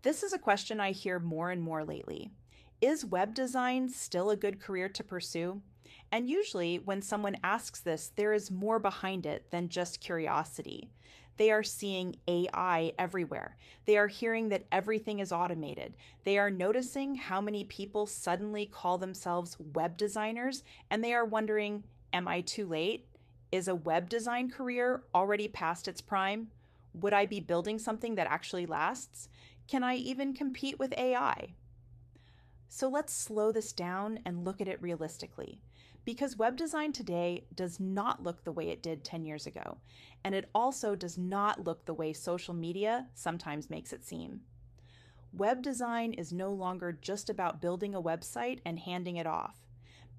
This is a question I hear more and more lately. Is web design still a good career to pursue? And usually, when someone asks this, there is more behind it than just curiosity. They are seeing AI everywhere. They are hearing that everything is automated. They are noticing how many people suddenly call themselves web designers, and they are wondering, am I too late? Is a web design career already past its prime? Would I be building something that actually lasts? Can I even compete with AI? So let's slow this down and look at it realistically. Because web design today does not look the way it did 10 years ago, and it also does not look the way social media sometimes makes it seem. Web design is no longer just about building a website and handing it off.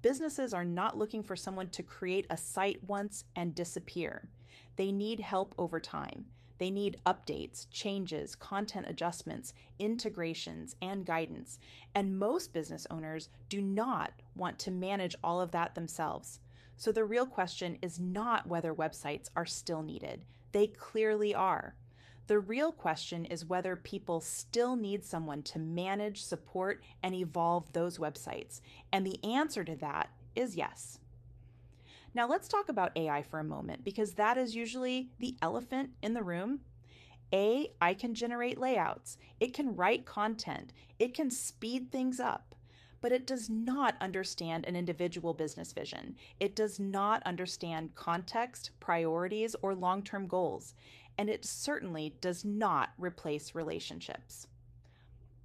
Businesses are not looking for someone to create a site once and disappear. They need help over time. They need updates, changes, content adjustments, integrations, and guidance. And most business owners do not want to manage all of that themselves. So the real question is not whether websites are still needed. They clearly are. The real question is whether people still need someone to manage, support, and evolve those websites. And the answer to that is yes. Now let's talk about AI for a moment because that is usually the elephant in the room. AI can generate layouts, it can write content, it can speed things up, but it does not understand an individual business vision. It does not understand context, priorities, or long term goals, and it certainly does not replace relationships.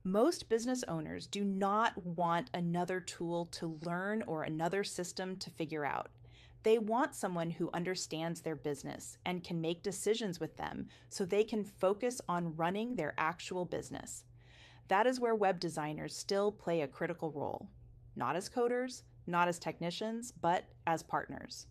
Most business owners do not want another tool to learn or another system to figure out. They want someone who understands their business and can make decisions with them so they can focus on running their actual business. That is where web designers still play a critical role. Not as coders, not as technicians, but as partners.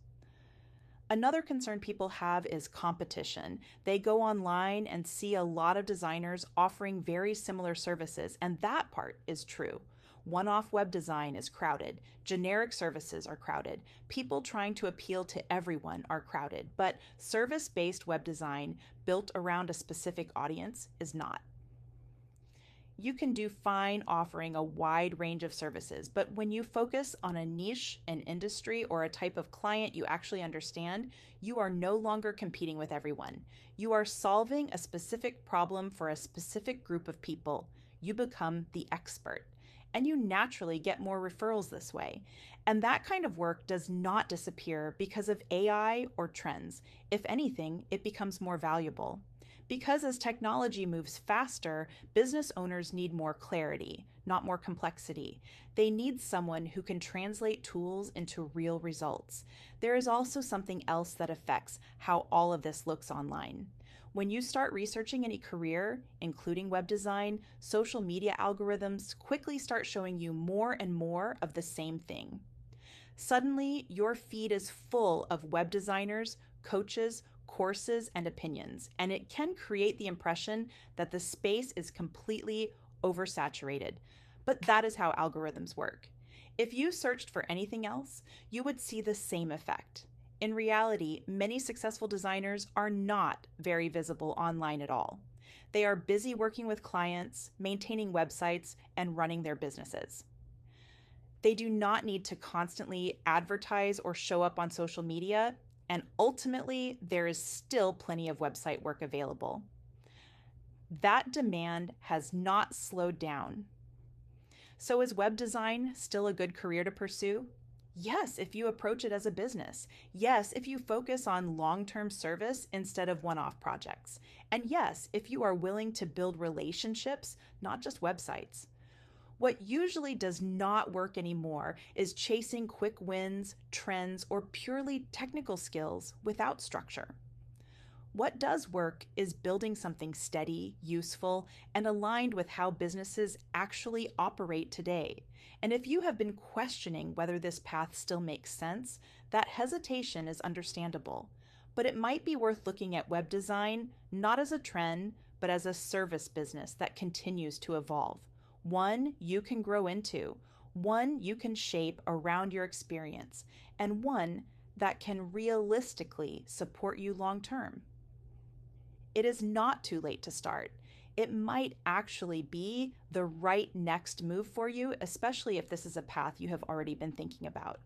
Another concern people have is competition. They go online and see a lot of designers offering very similar services, and that part is true. One off web design is crowded. Generic services are crowded. People trying to appeal to everyone are crowded. But service based web design built around a specific audience is not. You can do fine offering a wide range of services, but when you focus on a niche, an industry, or a type of client you actually understand, you are no longer competing with everyone. You are solving a specific problem for a specific group of people. You become the expert. And you naturally get more referrals this way. And that kind of work does not disappear because of AI or trends. If anything, it becomes more valuable. Because as technology moves faster, business owners need more clarity, not more complexity. They need someone who can translate tools into real results. There is also something else that affects how all of this looks online. When you start researching any career, including web design, social media algorithms quickly start showing you more and more of the same thing. Suddenly, your feed is full of web designers, coaches, courses, and opinions, and it can create the impression that the space is completely oversaturated. But that is how algorithms work. If you searched for anything else, you would see the same effect. In reality, many successful designers are not very visible online at all. They are busy working with clients, maintaining websites, and running their businesses. They do not need to constantly advertise or show up on social media, and ultimately, there is still plenty of website work available. That demand has not slowed down. So, is web design still a good career to pursue? Yes, if you approach it as a business. Yes, if you focus on long term service instead of one off projects. And yes, if you are willing to build relationships, not just websites. What usually does not work anymore is chasing quick wins, trends, or purely technical skills without structure. What does work is building something steady, useful, and aligned with how businesses actually operate today. And if you have been questioning whether this path still makes sense, that hesitation is understandable. But it might be worth looking at web design not as a trend, but as a service business that continues to evolve. One you can grow into, one you can shape around your experience, and one that can realistically support you long term. It is not too late to start. it might actually be the right next move for you, especially if this is a path you have already been thinking about.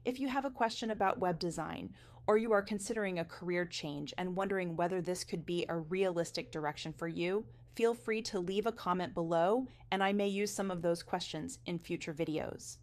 If you have a question about web design, or you are considering a career change and wondering whether this could be a realistic direction for you, feel free to leave a comment below, and I may use some of those questions in future videos.